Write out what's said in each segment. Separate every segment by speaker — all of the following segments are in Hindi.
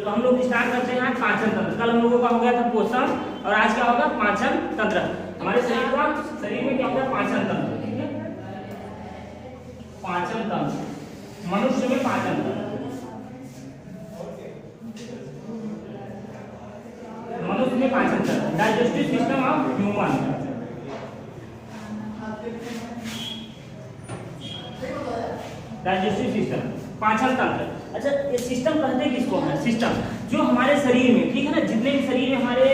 Speaker 1: तो हम लोग स्टार्ट करते हैं आज पाचन तंत्र। कल हम लोगों का हो गया था पोषण और आज क्या होगा पाचन तंत्र। हमारे शरीर में क्या होता है पाचन तंत्र, ठीक है। पाचन तंत्र मनुष्य में पाचन तंत्र, मनुष्य में पाचन तंत्र digestive system of human. Digestive system पाचन तंत्र। अच्छा ये सिस्टम कहते किसको है? सिस्टम जो हमारे शरीर में, ठीक है ना, जितने भी शरीर में हमारे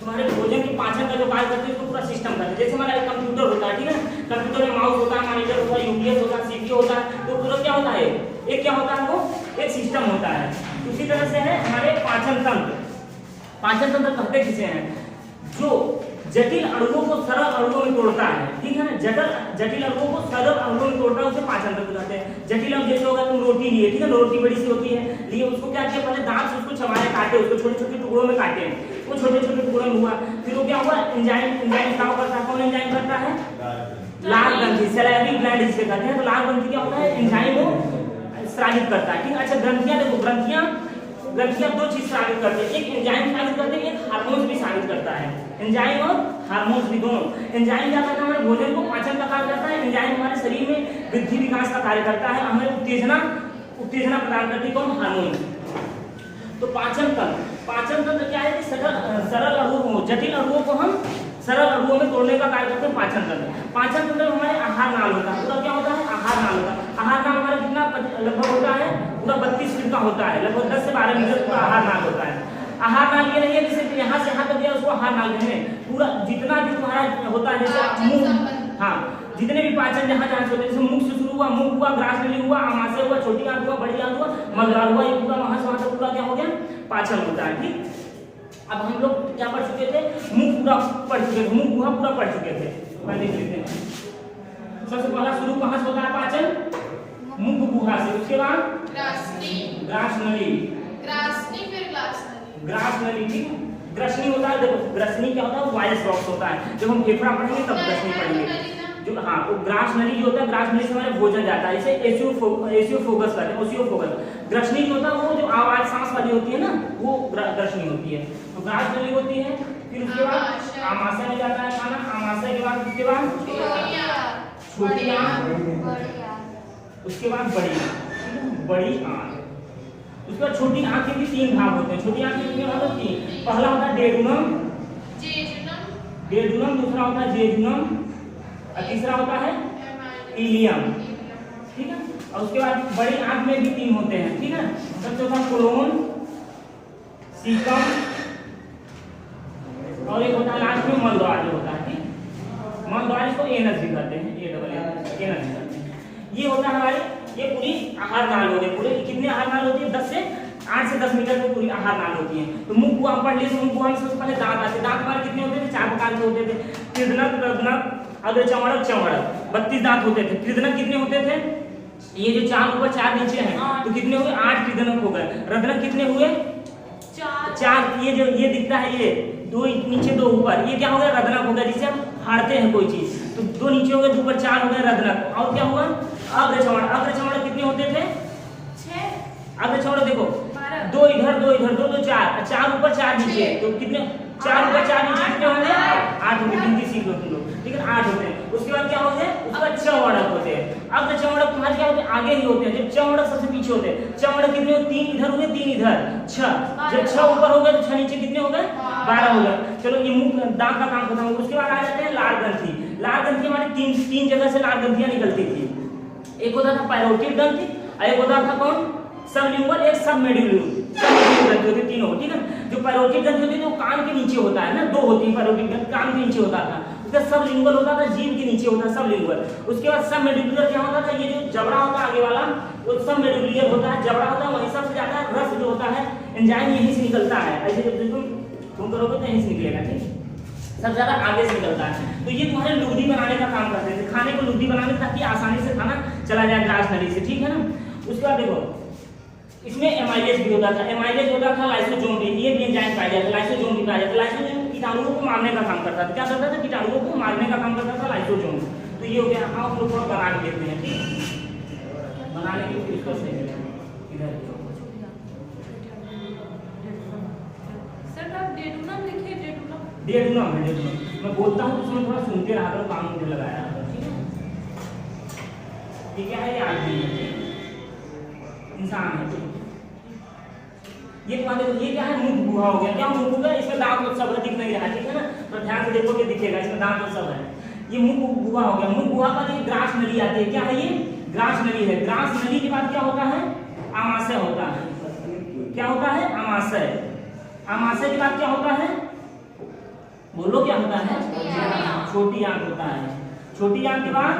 Speaker 1: तुम्हारे भोजन के पाचन का जो कार्य करते हैं उसको पूरा सिस्टम करते हैं। जैसे हमारा एक कंप्यूटर होता है, ठीक है ना, कंप्यूटर में माउस होता है, मॉनिटर होता है, यूपीएस होता है, सीपीयू होता है, तो पूरा क्या होता है एक क्या होता है वो एक सिस्टम होता है। उसी तरह से है हमारे पाचन तंत्र। पाचन तंत्र कहते किसे हैं? जो जटिल अणुओं को सरल अणुओं में तोड़ता है, ठीक है ना, जटिल अणुओं को सरल अणुओं में तोड़ता है, उसे पाचन तंत्र कहते हैं। जटिल अणु जैसे होगा तुम रोटी लिए, ठीक है, रोटी बड़ी सी होती है, लिए उसको क्या किया पहले दांत से उसको चबाए काटे, उसको छोटे छोटे टुकड़ों में काटे, वो छोटे छोटे टुकड़ों में हुआ, फिर वो क्या हुआ एंजाइम काम करता है। कौन एंजाइम करता है? लाल ग्रंथि, सलाइवरी ग्लैंड जिसे कहते हैं। तो लाल ग्रंथि क्या होता है एंजाइम को स्रावित करता है, ठीक है। अच्छा ग्रंथियां देखो, ग्रंथियां दो चीज स्रावित करते हैं, एक एंजाइम स्रावित करते हैं, एक हार्मोन्स भी स्रावित करता है। एंजाइम और हार्मोन्स भी दोनों। एंजाइम क्या करता है? हमारे भोजन को पाचन का कार्य करता है। एंजाइम हमारे शरीर में वृद्धि विकास का कार्य करता है, हमें उत्तेजना प्रदान करती है। कौन? हार्मोन। तो पाचन तंत्र क्या है कि सरल अणुओं, जटिल अणुओं को हम सरल अणुओं में तोड़ने का कार्य करते हैं पाचन तंत्र। पाचन तंत्र में हमारे आहार नाल होता है। पूरा क्या होता है? आहार नाल होता है। आहार नाल हमारा कितना लगभग होता है? पूरा 32 फीट का होता है, लगभग 10 से 12 मीटर पूरा आहार नाल होता है। आहार नाल ये नहीं है कि सिर्फ यहाँ से यहाँ तक दिया उसको आहार नाल कहते हैं। पूरा जितना भी तुम्हारा होता है, जैसे मुंह, हाँ, जितने भी पाचन जहाँ जहाँ होते हैं, जैसे मुख से शुरू हुआ, मुख हुआ, ग्रास नली हुआ, आमाशय हुआ, छोटी आंत हुआ, बड़ी आंत हुआ, मलद्वार हुआ, ये पूरा वहाँ से वहाँ तक पूरा क्या हो गया पाचन होता है, ठीक। अब हम लोग क्या पढ़ चुके थे? मुख पूरा पढ़ चुके थे, मुख गुहा पूरा पढ़ चुके थे। देख लेते हैं। सबसे पहला शुरू कहाँ से होता है पाचन? मुख गुहा से। उसके बाद ग्रास नली, ग्रास नली, ठीक। ग्रसनी होता है, देखो ग्रसनी क्या होता है? वायस बॉक्स होता है। जब हम फेफड़ा पढ़ेंगे तब ग्रसनी पढ़ेंगे। जो हाँ वो ग्रास नली जो होता है, ग्रास नली से हमारे भोजन जाता है, इसे एसियोफोगस कहते हैं, ओसियोफोगस। ग्रसनी जो होता है वो जो आवाज सांस वाली होती है ना, वो ग्रसनी होती है। तो ग्रास नली होती है, फिर उसके बाद आमाशय में जाता है खाना, आमाशय के बाद उसके बाद छोटी आंत, उसके बाद बड़ी आंत। उसके बाद छोटी आंत के भी 3 भाग होते हैं। छोटी आंत के कितने भाग होते हैं? पहला होता है डेडुनम, दूसरा होता है जेजुनम और तीसरा होता है इलियम, ठीक है। और उसके बाद बड़ी आंत में भी 3 होते हैं, ठीक है। सबसे होता है कोलोन, सीकम और एक होता है लास्ट में मलद्वार जो होता है, ठीक। मलद्वार इसको एनस भी कहते हैं, एनस भी कहते हैं। ये होता है हमारे, ये पूरी आहार नाल होते हैं। पूरे कितने आहार नाल होती है? 8 से 10 मीटर में पूरी आहार नाल होती है। तो मुख गुहा पढ़ लिए, मुख गुहा में सबसे पहले दांत आते हैं। दांत हमारे कितने होते थे? 4 प्रकार के होते थे। कृदनक, रदनक, अग्रचमड़क, चमड़क, 32 दांत होते थे। कृदनक कितने होते थे? ये जो 4 ऊपर 4 नीचे हैं, तो कितने हुए? 8 कृदनक हो गए। रदनक कितने हुए? 4। ये जो ये दिखता है, ये 2 नीचे 2 ऊपर, ये क्या हो गया? रदनक हो गया, जिसे हम फाड़ते हैं कोई चीज। तो 2 नीचे हो गए, 2 ऊपर 4 हो गए रदनक। और क्या हुआ? अग्रचमड़क कितने होते थे? 6। अग्रचमड़क देखो 2 इधर 2 इधर 2 2 4 ऊपर 4 नीचे, तो कितने? 4 ऊपर 4 नीचे कितने होंगे? 8 होंगे। गिनती सीख लो तुम लोग, ठीक है, 8 होते हैं। उसके बाद क्या होते हैं? उसके बाद चमड़क होते हैं। अब चमड़क तुम्हारे क्या होते हैं? आगे ही होते हैं। जब चमड़क सबसे पीछे होते हैं। चमड़क कितने? 3 इधर हुए, 3 इधर, 6। जब 6 ऊपर हो गए तो 6 नीचे कितने हो गए? 12 हो गए। चलो ये मुख दांत का काम खत्म हो गया। उसके बाद आ जाते हैं लाल ग्रंथि। लाल ग्रंथि हमारी 3 जगह से लाल ग्रंथियां निकलती थी। एक होता था पैरोटिड ग्रंथि, एक होता था कौन? सबलिंगुअल, एक सबमेडुलर ग्रंथि होती, तीनों, ठीक है। जो पैरोटिड ग्रंथि होती है वो कान के नीचे होता है ना, 2 होती है पैरोटिड ग्रंथि, कान के नीचे होता था। उसका सबलिंगुअल होता था, जीभ के नीचे होता है सबलिंगुअल। उसके बाद सबमेडुलर क्या होता था? ये जो जबड़ा होता है आगे वाला, वो सबमेडुलर होता है, जबड़ा होता है, वहीं सबसे ज्यादा रस जो होता है एंजाइम यहीं से निकलता है। ऐसे जब तुम करोगे तो यहीं से निकलेगा, ठीक, सब ज्यादा आगे से निकलता है। तो ये तुम्हारे लुगदी बनाने का काम करते थे, खाने को लुगदी बनाने ताकि आसानी से खाना चला जाए ग्रास नली से, ठीक है ना। उसके बाद देखो इसमें एमाइलेज भी होता था। एमाइलेज होता था लाइसोसोम भी, ये भी एंजाइम पाया जाता है, लाइसोसोम भी पाया जाता है। लाइसोसोम कीटाणुओं को मारने का काम करता था। क्या करता था? कीटाणुओं को मारने का काम करता था लाइसोसोम। तो ये हो गया। हाँ हम लोग थोड़ा बना के देखते हैं, ठीक, बनाने के लिए इसको सही इधर दे दूंगा मैं बोलता हूँ तो उसमें थोड़ा सुनते रहा करो, काम मुझे लगाया करो, ठीक है। ये क्या है, ये आदमी है, इंसान है। ये तुम्हारे ये क्या है, मुख गुहा हो गया। क्या मुख गुहा? इसमें दांत और सब दिख नहीं रहा, ठीक है ना, तो ध्यान से देखोगे दिखेगा, इसमें दांत और सब है। ये मुख गुहा हो गया। मुख गुहा पर ये ग्रास नली आती है। क्या है ये? ग्रास नली है। ग्रास नली के बाद क्या होता है? आमाशय होता है। क्या होता है? आमाशय। आमाशय के बाद क्या होता है? बोलो क्या होता है? छोटी आंत होता है। छोटी आंत के बाद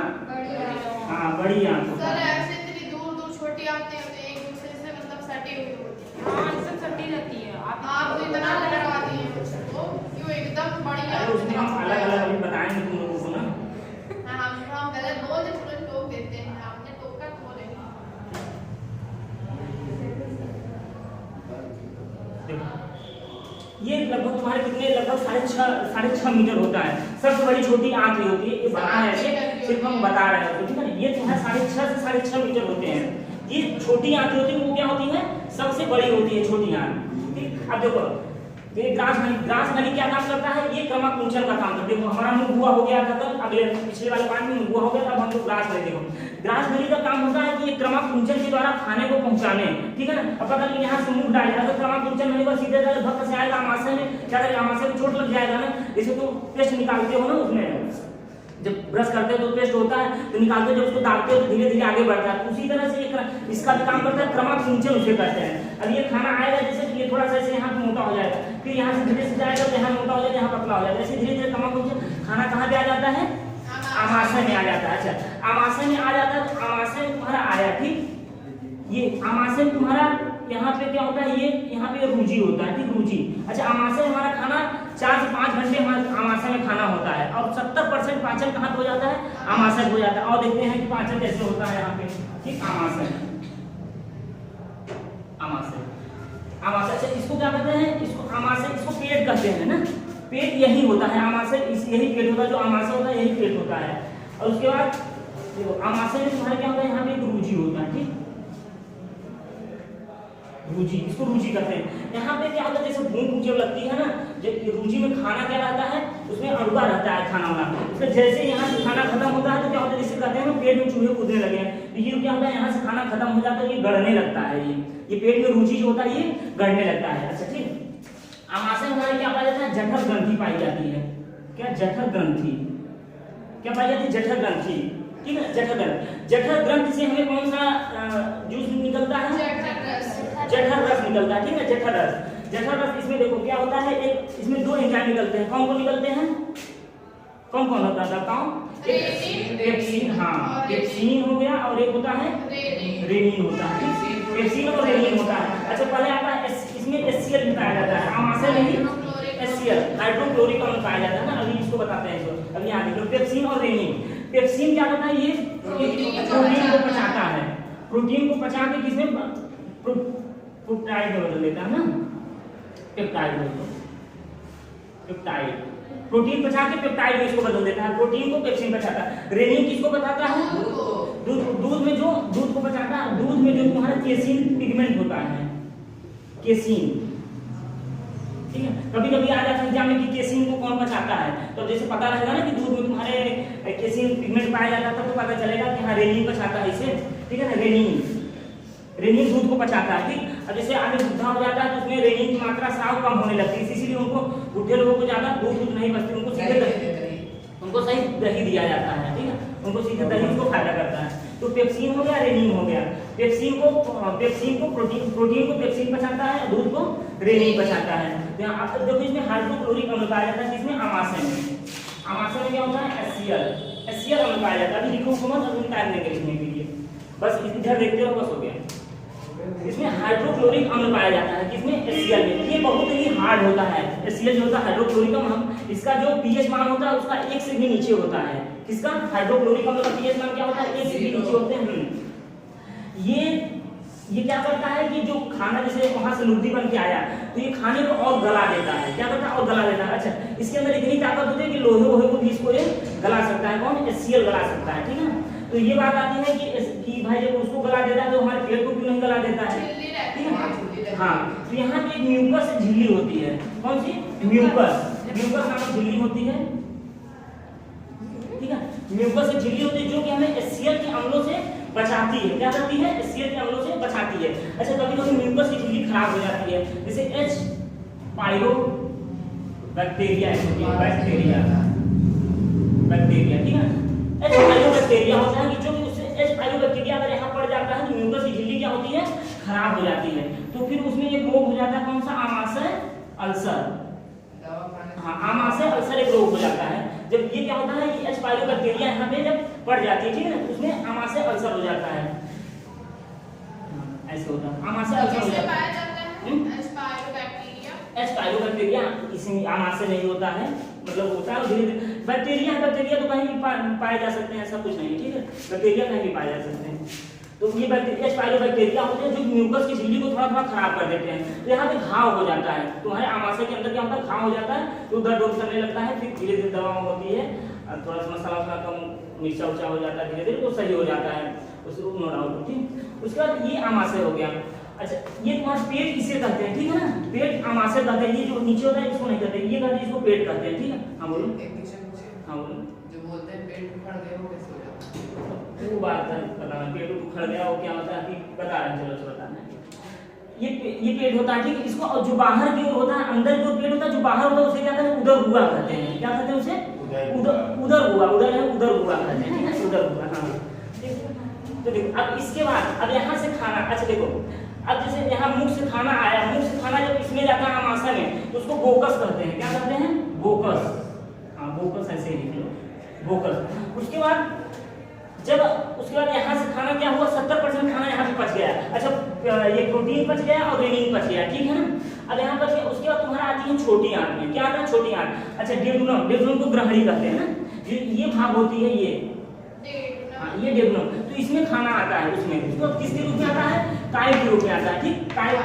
Speaker 1: हाँ बड़ी आंत होता है।
Speaker 2: ऐसे इतनी दूर दूर छोटी आंतें होती है, एक दूसरे से मतलब सटी हुई होती है।
Speaker 3: हाँ सब सटी रहती है।
Speaker 2: आप तो इतना लगा दिए वो क्यों एकदम बड़ी
Speaker 1: अरे उसमें हम अलग अलग अभी बताएंगे तुम लोगों को ना।
Speaker 2: हम गलत बोल दे पूरे टोक देते हैं, आपने टोका तो बोलेगा।
Speaker 1: ये लगभग तुम्हारे कितने, लगभग 6.5 मीटर होता है। सबसे बड़ी छोटी आंत ये होती है, ये बड़ा है ऐसे, सिर्फ हम बता रहे हैं, ठीक है ना। ये तुम्हारे 6.5 से 6.5 मीटर होते हैं। ये छोटी आंत होती है, वो क्या होती है? सबसे बड़ी होती है छोटी आंत, ठीक। अब देखो ये ग्रास नली क्या काम करता है? ये क्रमाकुंचन का काम करता है। देखो हमारा मुंह हुआ हो गया था कल, अगले पिछले वाले पार्ट में मुंह हुआ हो गया था, अब हम लोग ग्रास नली। देखो ग्रास नली का काम होता है कि ये क्रमाकुंचन के द्वारा खाने को पहुंचाने, ठीक है ना। अब पता नहीं यहाँ से मुंह डालेगा तो क्रमाकुंचन नहीं, बस सीधे भक्त से आएगा आमाशय में, क्या करेगा? आमाशय में चोट लग जाएगा ना। जैसे तुम पेस्ट निकालते हो ना, उसमें जब ब्रश करते हो तो पेस्ट होता है, तो निकालते हो, जब उसको दागते हो तो धीरे धीरे आगे बढ़ता है। उसी तरह से इसका भी काम करता है, क्रमाकुंचन उसे करते हैं। अब ये खाना आएगा, जैसे ये थोड़ा सा ऐसे यहाँ पे मोटा हो जाएगा, फिर यहाँ से धीरे से जाएगा तो यहाँ मोटा हो जाएगा, यहाँ पतला हो जाएगा, ऐसे धीरे धीरे क्रमाकुंचन खाना कहाँ पे आ जाता है? आमाशय में आ जाता है। अच्छा आमाशय में आ जाता है, तो आमाशय में तुम्हारा आया, ठीक। ये आमाशय में तुम्हारा यहाँ पे क्या होता है? ये यहाँ पे रुचि होता है, ठीक, रुचि। अच्छा आमाशय हमारा खाना 4 से 5 घंटे हमारे आमाशय में खाना होता है, और 70% पाचन कहाँ हो जाता है? आमाशय हो जाता है। और देखते हैं कि पाचन कैसे होता है यहाँ पे, ठीक। आमाशय अच्छा इसको क्या कहते हैं? इसको आमाशय, इसको पेट कहते हैं ना। पेट यही होता है, आमाशय यही पेट होता है, जो आमाशय होता है यही पेट होता है। और उसके बाद देखो आमाशय में तुम्हारे क्या होता है? यहाँ पे एक रुचि होता है, ठीक, रुचि, इसको रुचि कहते हैं। यहाँ पे क्या होता है? जैसे भूख जब लगती है ना, जब रुचि में खाना क्या रहता है? उसमें अड़ुआ रहता है खाना वाला। तो जैसे यहाँ से खाना खत्म होता है तो क्या होता है? जिसे कहते हैं ना पेट में चूहे कूदने लगे हैं, तो ये क्या होता है? यहाँ से खाना खत्म हो जाता है, ये गड़ने लगता है। ये पेट में रुचि जो होता है ये गड़ने लगता है। अच्छा ठीक। आमाशय में हमारे क्या पाया जाता है? जठर ग्रंथि पाई जाती है। क्या? जठर ग्रंथि। क्या पाई जाती है? जठर ग्रंथि, ठीक है। जठर ग्रंथि से हमें कौन सा जूस निकलता है? जठर रस निकलता है, ठीक है। जठर रस इसमें देखो क्या होता है? एक इसमें 2 एंजाइम निकलते हैं। कौन निकलते हैं? कौन होता है? बताओ। पेप्सिन, हाँ पेप्सिन हो गया, और एक होता है रेनिन होता है, ठीक। पेप्सिन और रेनिन होता है। अच्छा पहले आता है इसमें HCl भी पाया जाता है, आमाशय में ही HCl हाइड्रोक्लोरिक अम्ल पाया जाता है ना। अभी इसको बताते हैं, इसको अभी यहाँ देखो पेप्सिन और रेनिन। पेप्सिन क्या होता है? ये प्रोटीन को पचाता है। प्रोटीन को पचा के किसमें? पेप्टाइड में बदल देता है ना, पेप्टाइड में। पेप्टाइड प्रोटीन पचा के पेप्टाइड में इसको बदल देता है। प्रोटीन को पेप्सिन पचाता है। रेनिन किसको बताता है? दूध में जो दूध को पचाता है, दूध में जो तुम्हारा केसिन पिगमेंट होता है, केसिन, ठीक है। कभी कभी आ जाता है एग्जाम में कि केसिन को कौन पचाता है, तो जैसे पता रहेगा ना कि दूध में तुम्हारे केसिन पिगमेंट पाया जाता है, तो पता चलेगा कि हाँ रेनिन पचाता है इसे, ठीक है ना। रेनिन दूध को पचाता है, ठीक। अब जैसे आदमी बुढ़ा हो जाता है तो उसमें रेनिन की मात्रा साफ कम होने लगती है, इसीलिए उनको बुढ़े लोगों को ज्यादा दूध नहीं बचती, उनको सही दही दिया जाता है, ठीक है। उनको सीधे दही को फायदा करता है। तो पेप्सिन हो गया, रेनिन हो गया। पेप्सिन को प्रोटीन को पेप्सिन पचाता है, दूध को रेनिन पचाता है। तो यहाँ आप देखो इसमें हाइड्रोक्लोरिक अम्ल पाया जाता है, जिसमें आमाशय में क्या होता है? HCl अम्ल पाया जाता है। अभी लिखो मत, अभी निकालने के लिए बस इधर देखते रहो, बस हो गया। इसमें हाइड्रोक्लोरिक अम्ल पाया जाता है, किसमें? HCl में। ये बहुत ही हार्ड होता है। HCl जो होता है हाइड्रोक्लोरिक अम्ल, इसका जो pH मान होता है उसका 1 से भी नीचे होता है। किसका? हाइड्रोक्लोरिक अम्ल का pH मान क्या होता है? 1 से भी नीचे होते हैं। ये क्या करता है कि जो खाना जैसे वहां से लुद्धि बन के आया तो ये खाने को और गला देता है। क्या करता है? और गला देता है। अच्छा इसके अंदर इतनी ताकत होती है कि लोहे को भी इसको ये गला सकता है। कौन? HCl गला सकता है, ठीक है। तो ये बात आती है कि भाई जब उसको गला देता है तो हमारे पेट को क्यों नहीं गला देता है, ठीक है। हाँ तो यहाँ पे एक म्यूकस झिल्ली होती है। कौन सी? म्यूकस म्यूकस नामक झिल्ली होती है, ठीक है। म्यूकस एक झिल्ली होती है जो कि हमें HCl के अम्लों से बचाती है। क्या करती है? HCl के अम्लों से बचाती है। अच्छा, कभी-कभी म्यूकस की झिल्ली खराब हो जाती है, जैसे H पाइलोबैक्टीरिया बैक्टीरिया, ठीक है। H पाइलोबैक्टीरिया होता है कि जो कि उससे H पाइलोबैक्टीरिया अगर यहाँ पड़ जाता है तो म्यूकस की झिल्ली क्या होती है? खराब हो जाती है। तो फिर उसमें एक रोग हो जाता है, कौन सा? आमाशय अल्सर। हाँ, आमाशय अल्सर एक रोग हो जाता है। जब ये क्या होता है कि H पाइलोबैक्टीरिया यहाँ पे जब पड़ जाती है, ठीक है ना, उसमें आमाशय अल्सर हो जाता है। ऐसे होता है, आमाशय अल्सर हो जाता है। H पाइलोबैक्टीरिया इसी आमाशय नहीं होता है, मतलब होता है धीरे धीरे। बैक्टीरिया तो कहीं भी पाए जा सकते हैं, ऐसा कुछ नहीं, ठीक है। बैक्टीरिया कहीं भी पाए जा सकते हैं। तो ये बैक्टीरिया H पाइलोबैक्टीरिया होते हैं जो म्यूकस की झिल्ली को थोड़ा थोड़ा खराब कर देते हैं। तो यहाँ पे घाव हो जाता है, तुम्हारे आमाशय के अंदर क्या होता है? घाव हो जाता है, तो दर्द करने लगता है। फिर धीरे धीरे दवा होती है, थोड़ा सा मसाला कम मिर्चा उर्चा हो जाता है, धीरे धीरे तो सही हो जाता है, उसको नो डाउट, ठीक। उसके बाद ये आमाशय हो गया। अच्छा, ये तुम्हारा पेट इसे कहते हैं, ठीक है ना, पेट आमाशय कहते हैं। ये जो नीचे होता है इसको नहीं कहते, ये कहते हैं, इसको पेट कहते हैं, ठीक है। हाँ बोलो। हाँ बोलो।
Speaker 3: जो बोलते हैं पेट उखड़ गया वो कैसे हो जाता है?
Speaker 1: वो बात है, पता नहीं पेट उखड़ गया वो क्या होता है कि बता रहे हैं, चलो बताना। ये पेट होता है, ठीक है। इसको जो बाहर की ओर होता है, अंदर जो पेट होता है, जो बाहर होता है उसे क्या कहते हैं? उदर गुहा कहते हैं। क्या कहते हैं उसे? उदर गुहा। उदर है, उदर गुहा कहते हैं, ठीक है, उदर गुहा। हाँ, तो देखो अब इसके बाद अब यहाँ से खाना, अच्छा देखो अब जैसे यहाँ मुख से खाना आया, मुख से खाना जब इसमें जाता है आमाशय में तो उसको गोकस कहते हैं। क्या कहते हैं? गोकस। हाँ, गोकस ऐसे ही लिख लो, गोकस। उसके बाद यहाँ से खाना क्या हुआ? 70% खाना यहाँ पे पच गया। अच्छा, ये प्रोटीन पच गया और रेनिन पच गया, ठीक है ना। अब यहाँ पर उसके बाद तुम्हारा आती है छोटी आंत। क्या आता है? छोटी आंत। अच्छा, डेडुनम को ग्रहणी कहते हैं ना, ये भाग होती है ये। हाँ, ये डेडुनम। तो इसमें खाना आता है, उसमें उसको किसके रूप में आता है? काइल के रूप में आता है, ठीक। काइल के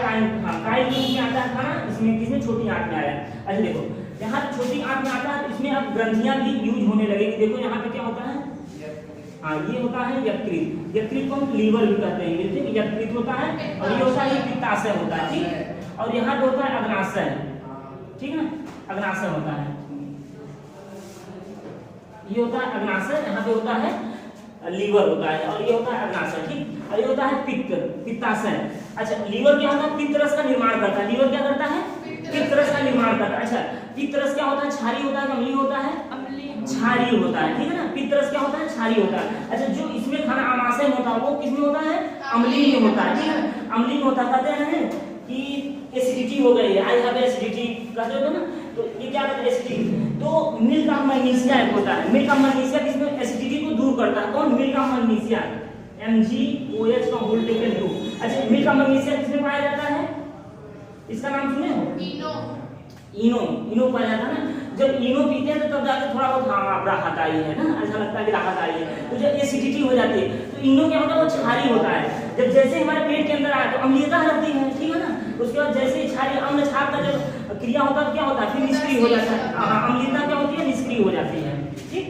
Speaker 1: रूप में आता है खाना, इसमें किसमें? छोटी आंत में आया। अच्छा देखो, यहाँ छोटी आंत में आता है तो इसमें अब ग्रंथियां भी यूज होने लगेगी। देखो यहाँ पे क्या होता है? हाँ, ये होता है यकृत। यकृत को हम लीवर भी कहते हैं, ठीक। यकृत होता है और ये होता है पित्ताशय होता है, ठीक। और यहाँ पे होता है अग्नाशय, ठीक है ना, अग्नाशय होता है। ये होता है अग्नाशय, यहाँ पे होता है लीवर होता है, और ये होता है अग्नाशय, ठीक। और ये होता है पित्ताशय। अच्छा, लीवर क्या होता है? पित्त रस का निर्माण करता है। लीवर क्या करता है? पित्त रस का निर्माण करता है। अच्छा, पित्त रस क्या होता है? क्षारीय होता है, अम्लीय होता है? क्षारीय होता है, ठीक है ना। पित्त रस क्या होता है? क्षारीय होता है। अच्छा, जो इसमें खाना आमाशय में होता है वो किसमें होता है? अम्लीय में होता है, ठीक है। अम्लीय में होता है, कहते हैं कि एसिडिटी हो गई है, आई हैव एसिडिटी कहते हो ना, तो ये क्या कहते हैं? एसिडिटी। तो मिल्क ऑफ मैग्नीशिया एक होता है। मिल्क ऑफ मैग्नीशिया किसमें एसिडिटी को दूर करता है? कौन? मिल्क ऑफ मैग्नीशिया, MgOH का होल टेकन 2। अच्छा, मिल्क ऑफ मैग्नीशिया किसमें पाया जाता है? इसका नाम सुने हो? इनो पाया जाता है ना। जब इनो पीते हैं तो तब जाके थोड़ा बहुत राहत आई है ना, ऐसा लगता है कि राहत आई है। तो जब एसिडिटी हो जाती है तो इनो क्या होता है? वो क्षारीय होता है। जब जैसे हमारे पेट के अंदर आए तो अम्लीयता लगती है, ठीक है ना। उसके बाद जैसे क्षारीय अम्ल क्षार का जब क्रिया होता है तो क्या होता है? फिर निष्क्रिय हो जाता है। अम्लीयता क्या होती है? निष्क्रिय हो जाती है, ठीक।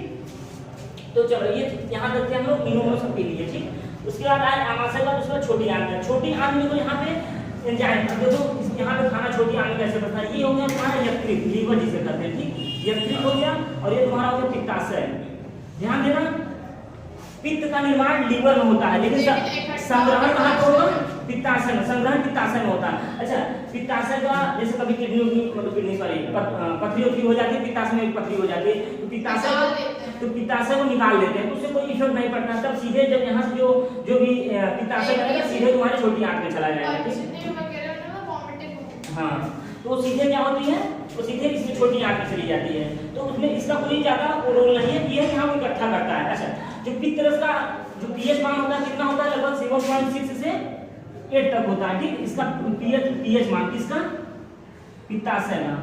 Speaker 1: तो चलो ये यहाँ देखते हैं हम लोग, इनो सब पी लिए, ठीक। उसके बाद आए आमाशय का, उसके बाद छोटी आंत। छोटी आंत में तो यहाँ पे एंजाइम, देखो यहाँ पे खाना छोटी आंत कैसे बनता है? ये हो गया तुम्हारा यकृत, लीवर जिसे कहते हैं, ठीक। यकृत हो गया और ये तुम्हारा हो गया पित्ताशय। ध्यान देना, पित्त का निर्माण लीवर में होता है, लेकिन संग्रहण कहाँ पे होगा? पित्ताशय में। संग्रहण पित्ताशय में होता है। अच्छा, पित्ताशय का जैसे कभी किडनी सॉरी पथरी हो जाती है, पित्ताशय में पथरी हो जाती है, तो पित्ताशय को निकाल लेते हैं, तो उससे कोई इफेक्ट नहीं पड़ता। तब सीधे जब यहाँ से जो भी पित्ताशय बनेगा सीधे तुम्हारी छोटी आंत में चला जाएगा, हाँ। तो सीधे क्या होती है? वो सीधे इसमें छोटी आंत में चली जाती है, तो उसमें इसका कोई ज्यादा रोल नहीं है, ये यहाँ इकट्ठा करता है। अच्छा, जो पित्त रस का जो pH मान होता है कितना होता है? लगभग 7.6 से 8 तक होता है, ठीक। इसका pH मान किसका? पित्ताशय का।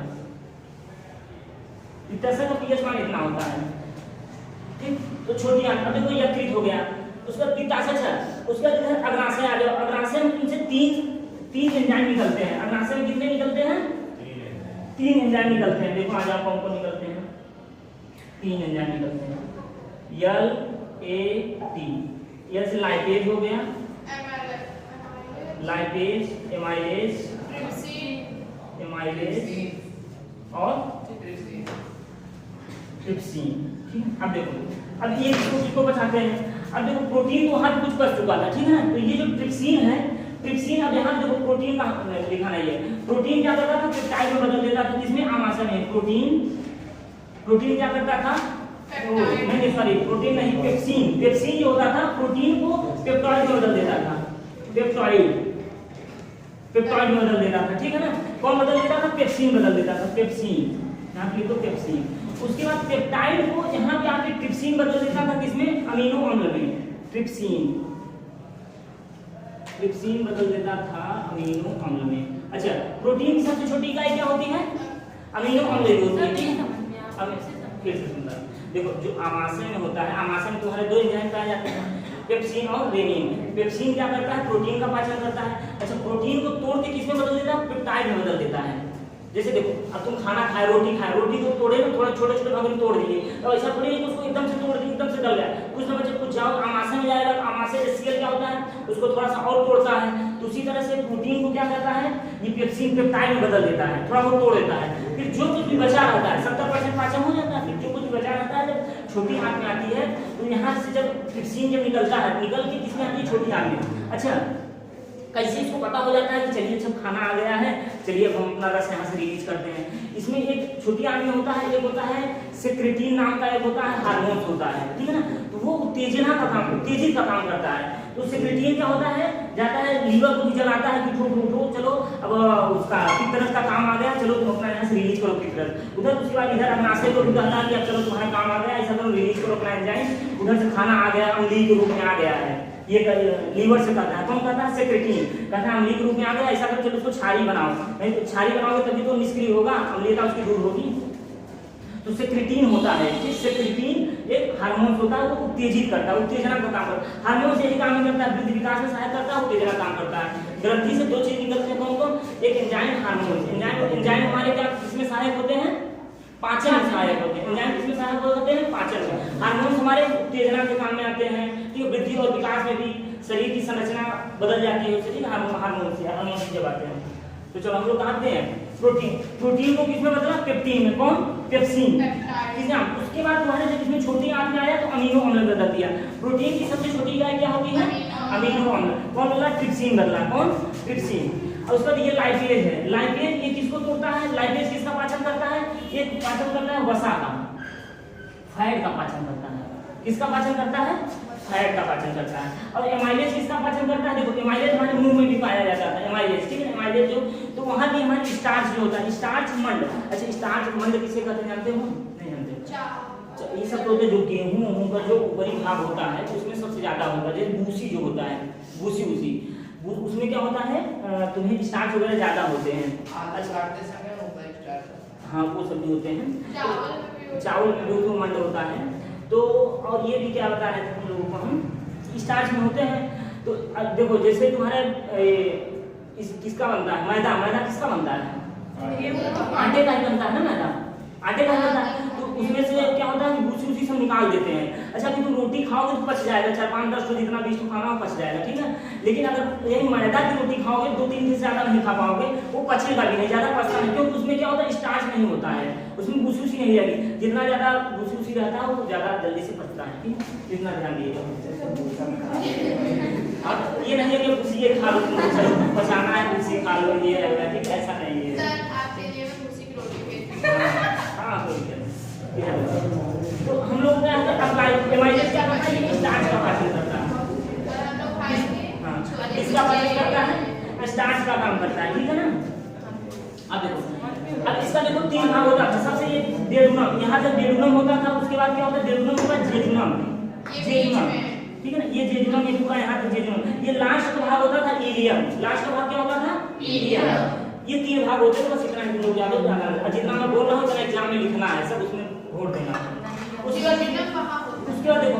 Speaker 1: पित्ताशय का pH मान इतना होता है, ठीक। तो छोटी आंत, अब देखो यकृत हो गया, उसका पित्ताशय है, उसका अग्नाशय आ गया। अग्नाशय में इनसे तीन एंजाइम निकलते हैं। अग्नाशय में कितने निकलते हैं? 3 एंजाइम निकलते हैं। देखो आज आप कौन कौन निकलते हैं? 3 एंजाइम निकलते हैं। LAT, यह से लाइपेज हो गया, लाइपेज, एमाइलेज, और
Speaker 3: ट्रिप्सिन।
Speaker 1: ट्रिप्सिन। ठीक है, अब देखो, अब ये इसको बचाते हैं। अब देखो प्रोटीन तो हर कुछ कर चुका था, ठीक है ना, तो ये जो ट्रिप्सिन है, ट्रिप्सिन अब यहाँ देखो प्रोटीन का लिखा नहीं है। प्रोटीन क्या करता था, पेप्टाइड में बदल देता था, जिसमें आमाशय है। प्रोटीन क्या करता था, नहीं सॉरी, प्रोटीन नहीं, पेप्सिन जो होता था प्रोटीन को पेप्टाइड में बदल देता था। पेप्टाइड में बदल देता था, ठीक है ना। कौन बदल देता था, पेप्सिन बदल देता था, पेप्सिन, यहाँ पे लिखो पेप्सिन। उसके बाद पेप्टाइड को यहाँ पे आके ट्रिप्सिन बदल देता था, किसमें, अमीनो अम्ल में। ट्रिप्सिन बदल देता था अमीनो अम्ल में। अच्छा, प्रोटीन की सबसे छोटी इकाई क्या होती है, अमीनो अम्ल जो होती है, ठीक है। अब फिर से सुनना, देखो जो आमाशय में होता है, आमाशय में तुम्हारे दो एंजाइम पाए जाते हैं, पेप्सिन और रेनिन। पेप्सिन क्या करता है, प्रोटीन का पाचन करता है। अच्छा, प्रोटीन को तोड़ के किसमें बदल देता है, पेप्टाइड में बदल देता है। जैसे देखो, अब तुम खाना खाए, रोटी को तोड़े ना, थोड़ा छोटे छोटे भागों में तोड़ दिए, तो ऐसा थोड़ी है कि उसको एकदम से तोड़ दिए, एकदम से डल जाए। कुछ ना बच्चे, कुछ जाओ आमाशय में जाएगा, तो आमाशय HCl क्या होता है, उसको थोड़ा सा और तोड़ता है। तो उसी तरह से प्रोटीन को क्या करता है, ये पेप्सिन पेप्टाइड में बदल देता है, थोड़ा बहुत तोड़ देता है। फिर जो कुछ भी बचा रहता है, 70% पाचन हो जाता है। फिर जो कुछ बचा रहता है, जब छोटी आंत में आती है, तो यहाँ से जब पेप्सिन जब निकलता है, निकल के किसमें आती है, छोटी आंत में। अच्छा, कैसे इसको पता हो जाता है कि चलिए सब खाना आ गया है, चलिए अब हम अपना रस यहाँ से रिलीज करते हैं। इसमें एक छोटी आंत में होता है, एक होता है सेक्रेटिन नाम का, एक होता है हार्मोन होता है, ठीक है ना। तो वो उत्तेजित का काम करता है। तो सेक्रेटिन क्या होता है, जाता है लीवर को भी जलाता है कि उठो चलो, अब उसका पित्तरस का काम आ गया, चलो तुम अपना यहाँ से रिलीज करो पित्तरस। उधर उसके बाद इधर अग्नाशय को भी कहता है कि चलो तुम्हारा काम आ गया, ऐसा करो रिलीज करो अपना एंजाइम। उधर से खाना आ गया, अम्लीय के रूप में आ गया है, ये लीवर से कहता है। कौन कहता है, सेक्रेटिन कहता है अम्लीय के रूप में आ गया, ऐसा करो चलो उसको क्षारीय बनाओ, नहीं तो क्षारीय बनाओगे तभी तो निष्क्रिय होगा, अम्लीयता उसकी दूर होगी। तो सेक्रेटिन होता है, कि सेक्रेटिन एक हार्मोन होता है, वो उत्तेजित करता है, उत्तेजना का काम करता है। हार्मोन से ही काम करता है, वृद्धि विकास में सहायता करता है, उत्तेजना काम करता है। ग्रंथि से दो चीज निकलते हैं, कौन कौन, एक एंजाइम, हार्मोन। एंजाइम हमारे क्या किसमें सहायक होते हैं, पाचन में सहायक होते हैं। एंजाइम किसमें सहायक होते हैं, पाचन में। हार्मोन हमारे उत्तेजना के काम में आते हैं, कि वृद्धि और विकास में भी शरीर की संरचना बदल जाती है उससे, हार्मोन से जब आते हैं। तो चलो हम लोग कहते हैं प्रोटीन को किसमें बदला, पेप्टीन में। कौन, पेप्सिन। उसके बाद तुम्हारे जब इसमें छोटी आंत में आया तो अमीनो अम्ल बदल दिया। प्रोटीन की सबसे छोटी इकाई क्या होती है, अमीनो अम्ल। कौन बदला, ट्रिप्सिन बदला। कौन, ट्रिप्सिन। और उसके बाद ये लाइपेज है, लाइपेज ये किसको तोड़ता है, लाइपेज किसका पाचन करता है, ये पाचन करता है वसा का, फैट का पाचन करता है। किसका पाचन करता है, फैट का पाचन करता है। और एमाइलेज किसका पाचन करता है, देखो एमाइलेज हमारे मुंह में भी पाया जाता है, एमाइलेज, ठीक है। एमाइलेज जो, तो वहां भी हमारे स्टार्च जो होता है, स्टार्च मंड। अच्छा, स्टार्च मंड किसे कहते हैं, जानते हो, नहीं जानते। ये सब होते जो गेहूं का जो ऊपरी भाग होता है, उसमें सबसे ज्यादा होता है, जैसे भूसी जो होता है, भूसी उसमें क्या होता है, तुम्हें स्टार्च वगैरह ज्यादा होते हैं। हाँ, वो सब भी होते हैं, चावल में जो मंड होता है। तो और ये भी क्या होता है, तुम लोगों को हम स्टार्च में होते हैं। तो देखो जैसे तुम्हारे किसका बनता है, मैदा किसका बनता है, आटे का ही बनता है ना, मैदा आटे का बनता है। तो उसमें से क्या होता है, भूसी सब निकाल देते हैं। अच्छा, तुम रोटी खाओगे तो पच जाएगा, 4-5-10 तो जितना 20 तो खाना हो पच जाएगा, ठीक है। लेकिन अगर यही मैदा की रोटी खाओगे 2-3 दिन से ज्यादा नहीं खा पाओगे, वो पचेगा भी नहीं, ज्यादा पचता नहीं, क्योंकि उसमें क्या होता है, स्टार्च नहीं होता है, उसमें भूसी नहीं रहेगी। जितना ज्यादा भूसी रहता है वो ज्यादा जल्दी से पचता है, ठीक है। इतना ध्यान दिएगा। अब ये नहीं है कि भूसी ये खा लो, पचाना है भूसी खा लो, ये है, ठीक है, ऐसा नहीं है। तो हम लोग क्या अप्लाई एमाइलेज क्या करता है, ये स्टार्च का पाचन करता है, इसका पाचन करता है, स्टार्च का काम करता है, ठीक है ना। अब देखो, अब इसका देखो 3 भाग होता था। सबसे ये डेडुनम, यहाँ जब डेडुनम होता था, उसके बाद क्या होता है, डेडुनम होगा जेजुनम, ठीक है ना। ये जेजुनम, ये पूरा यहाँ तक जेजुनम। ये लास्ट का भाग होता था इलियम, लास्ट का भाग क्या होता था, इलियम। ये 3 भाग होते हैं, बस इतना ही लोग याद हो जाना। जितना मैं बोल रहा हूँ, एग्जाम में लिखना है, सब उसमें वोट देना है। उसके बाद देखो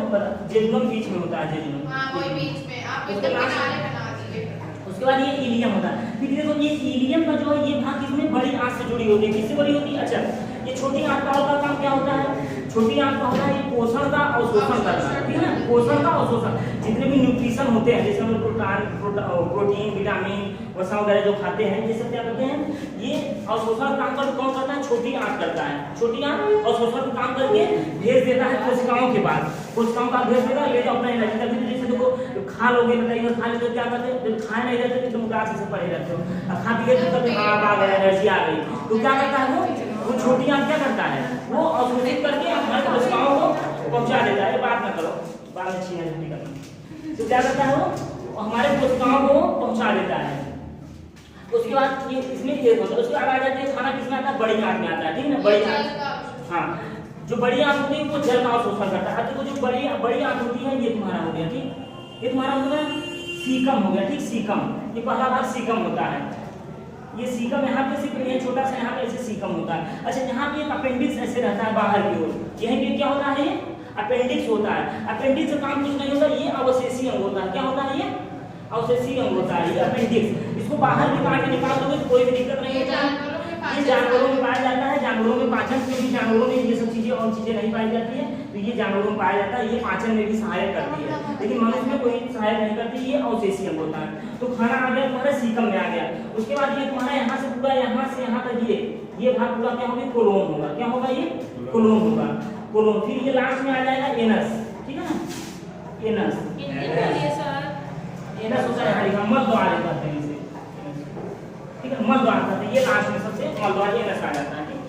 Speaker 1: जेजुनम बीच में होता है, जेजुनम,
Speaker 2: हाँ, वही बीच में आप इसके किनारे बना दीजिए।
Speaker 1: उसके बाद ये इलियम होता है। फिर देखो ये इलियम का जो है, ये भाग इसमें बड़ी आंत से जुड़ी होती है। किससे बड़ी होती है, अच्छा, ये छोटी आंत का काम क्या होता है, छोटी आंत का होता है ये पोषण का और शोषण करना, ठीक है ना, पोषण का और शोषण। जितने भी न्यूट्रिशन होते हैं, जैसे हम लोग प्रोटीन, विटामिन वसा वगैरह जो खाते हैं, ये सब क्या करते हैं, ये अवशोषण काम कर कौन करता है, छोटी आंत करता है। छोटी आंत अवशोषण काम करके भेज देता है कोशिकाओं के पास, कोशिकाओं का भेज देगा, ले जाओ अपना एनर्जी करके। जैसे देखो खा लोगे, बताइए खा लेते हो, क्या करते हो, जब खाए नहीं रहते तो तुम उदास से पड़े रहते हो, खा पी के तो हाँ आ गया, एनर्जी आ गई, तो क्या करता है वो छोटी आंत क्या करता है, वो अवशोषित करके हमारे कोशिकाओं को पहुंचा देता है। बात ना करो, बाद में छीना झपटी करना। तो क्या करता है वो हमारे कोशिकाओं को पहुंचा देता है। उसके बाद ये इसमें एक होता है, उसके बाद आ जाते हैं खाना किसमें आता है, बड़ी आंत में आता है, ठीक है ना, बड़ी आंत। हाँ, जो बड़ी आंत होती है वो जल का अवशोषण करता है। तो जो बड़ी आंत होती है ये तुम्हारा हो गया, ठीक, ये तुम्हारा हो गया सीकम हो गया, ठीक, सीकम, ये पहला भाग सीकम होता है। ये सीकम यहाँ पे सिर्फ ये छोटा सा यहाँ पे ऐसे सीकम होता है। अच्छा, यहाँ पे एक अपेंडिक्स ऐसे रहता है बाहर की ओर, यहीं पे क्या होता है, ये अपेंडिक्स होता है। अपेंडिक्स का काम कुछ नहीं होता, ये अवशेषी अंग होता है। क्या होता है, ये अवशेषी अंग होता है, ये अपेंडिक्स। इसको बाहर निकाल के निकाल दोगे तो कोई भी दिक्कत नहीं होता है। ये जानवरों में पाया जाता है, जानवरों में पाचन, क्योंकि जानवरों में ये सब चीजें और चीजें नहीं पाई जाती है, तो ये जानवरों में पाया जाता है, ये पाचन में भी सहायक करती है, लेकिन मनुष्य में कोई सहायक नहीं करती, ये अवशेषी अंग होता है। तो खाना आ गया तुम्हारा सीकम में आ गया। उसके बाद ये तुम्हारा यहाँ से पूरा यहाँ से यहाँ तक ये भाग पूरा क्या होगा, कोलोन होगा। क्या होगा, ये कोलोन होगा, कोलोन। फिर ये लास्ट में आ जाएगा एनस, ठीक है ना, एनस, एनस होता है हमारी मलद्वार कहते हैं इसे, ठीक है, मलद्वार कहते हैं। ये लास्ट में सबसे मलद्वार एनस आ जाता है, ठीक।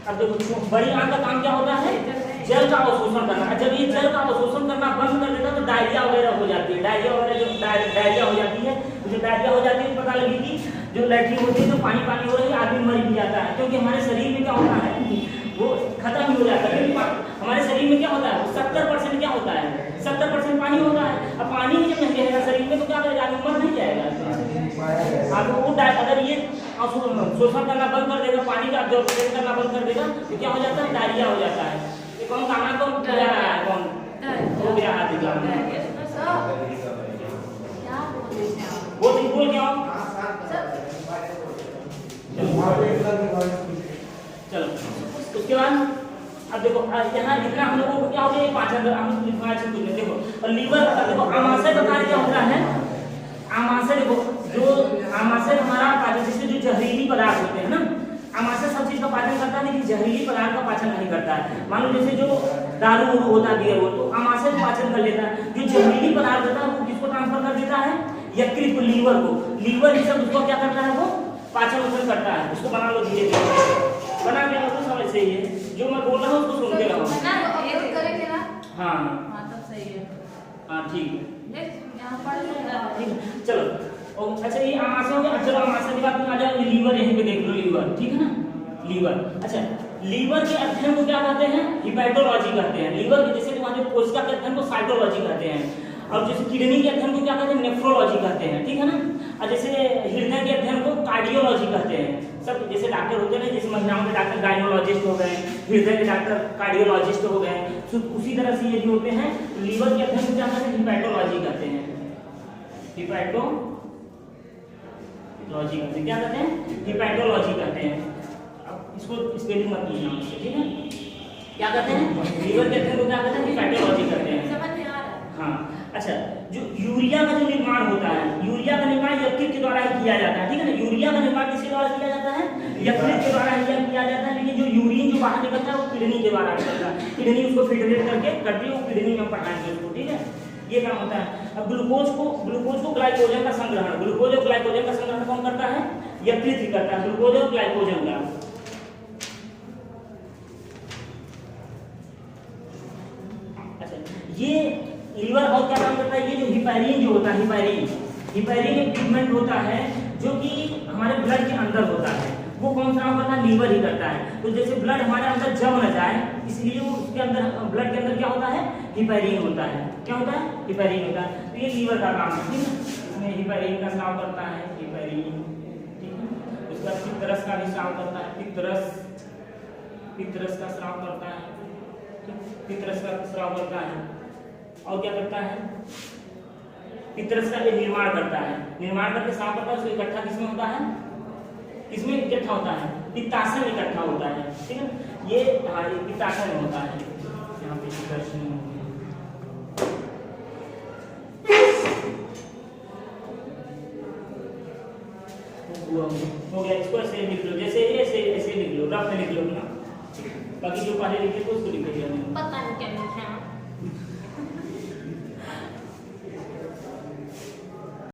Speaker 1: अब देखो बड़ी आंत का काम क्या होता है, जल का अवशोषण करना। जब ये जल का अवशोषण करना बंद कर देता है तो डायरिया वगैरह हो जाती है। डायरिया वगैरह जो डायरिया हो जाती है, जो डायरिया हो जाती है पता लगी कि जो लैट्रिन होती है तो पानी हो रही है, आदमी मर भी जाता है, क्योंकि हमारे शरीर में क्या होता है वो खत्म ही हो जाता है। हमारे शरीर में क्या होता है, 70% क्या होता है, 70% पानी होता है। अब पानी ही जब नहीं रहेगा शरीर में तो क्या करेगा, आदमी मर नहीं जाएगा। हाँ, तो वो अगर ये शोषण करना बंद कर देगा, पानी का अब्जॉर्प्शन करना बंद कर देगा तो क्या हो जाता है, डायरिया हो जाता है। ये कौन गाना कौन गिरा रहा है, कौन हो गया हाथ दिखा वो तुम बोल क्या चलो। उसके बाद अब देखो यहाँ इतना हम लोगों को क्या हो गया, पाचन हम लिखना चाहिए। देखो और लीवर का देखो आमाशय का कार्य क्या होता है, आमाशय देखो जो आमाशय हमारा पाचन, जिससे जो जहरीली पदार्थ होते हैं ना, आमाशय सब चीज का पाचन करता है, लेकिन जहरीली पदार्थ का पाचन नहीं करता है। मान लो जैसे जो दारू होता है, बियर हो, तो आमाशय पाचन कर लेता है। जो जहरीली पदार्थ होता है वो किसको ट्रांसफर कर देता है, यकृत को, लीवर को। लीवर ही सब उसको क्या करता है, वो पाचन उचन करता है। उसको बना लो धीरे धीरे, बना के तो समझ सही है, जो मैं बोल रहा हूँ उसको सुनते रहो। हाँ हाँ ठीक है, ठीक है चलो। अच्छा ये आमाशय हो गया। चलो आमाशय के बाद तुम आ जाओ लीवर, यहीं पे देख लो लीवर, ठीक है ना, लीवर। अच्छा लीवर के अध्ययन को क्या कहते हैं, हिपैटोलॉजी कहते हैं। लीवर के जैसे तुम्हारे कोशिका के अध्ययन को साइटोलॉजी कहते हैं, और जैसे किडनी के अध्ययन को क्या कहते हैं, नेफ्रोलॉजी कहते हैं, ठीक है ना। और जैसे हृदय के अध्ययन को कार्डियोलॉजी कहते हैं। सब जैसे डॉक्टर होते हैं, जैसे महिलाओं के डॉक्टर गायनोलॉजिस्ट हो गए, हृदय के डॉक्टर कार्डियोलॉजिस्ट हो गए, उसी तरह से ये भी होते हैं। लीवर के अध्ययन को क्या कहते हैं, हिपैटोलॉजी कहते हैं, हिपैटोलॉजी कहते हैं। क्या कहते हैं, हिपैटोलॉजी कहते हैं। अब इसको स्पेलिंग मत लीजिए, ठीक है। क्या कहते हैं, लीवर के अध्ययन को क्या कहते हैं, हिपैटोलॉजी कहते हैं। हाँ अच्छा, जो यूरिया का जो निर्माण होता है, यूरिया का निर्माण यकृत के द्वारा ही किया जाता है, ठीक है ना। यूरिया का निर्माण किसके द्वारा किया जाता है, यकृत के द्वारा ही किया जाता है। लेकिन जो यूरिन जो बाहर निकलता है वो किडनी के द्वारा निकलता है। किडनी उसको फिल्ट्रेट करके करती है, वो किडनी में पढ़ाएंगे उसको, ठीक है, ये काम होता है। अब ग्लूकोज को ग्लाइकोजन का संग्रहण, ग्लूकोज और ग्लाइकोजन का संग्रहण कौन करता है, यकृत ही करता है, ग्लूकोज और ग्लाइकोजन का। अच्छा ये लीवर और क्या काम करता है, ये जो हिपैरिन जो होता है, हिपैरिन एक पिगमेंट होता है जो कि हमारे ब्लड के अंदर होता है। वो कौन सा काम करता है, लीवर ही करता है। तो जैसे ब्लड हमारे अंदर जम न जाए, इसलिए वो उसके अंदर ब्लड के अंदर क्या होता है, हिपैरिन होता है। क्या होता है, हिपैरिन होता है। तो ये लीवर का काम है, ठीक है। इसमें हिपैरिन का स्राव करता है, हिपैरिन, ठीक है। उसके बाद पित्तरस का भी स्राव करता है, पित्तरस का स्राव करता है, पित्तरस का स्राव करता है। और क्या करता है, पित्तरस का निर्माण करता है, निर्माण करके साफ करता है। उसको इकट्ठा किसमें होता है, किसमें इकट्ठा होता है, पित्ताशय में इकट्ठा होता है, ठीक है। ये हाँ ये पित्ताशय में होता है, यहाँ पे हो गया, इसको ऐसे लिख लो, जैसे ये ऐसे ऐसे लिख लो, रफ में लिख लो ना। बाकी जो पहले लिखे थे उसको लिख दिया मैंने।
Speaker 2: पता नहीं क्या लिखा है।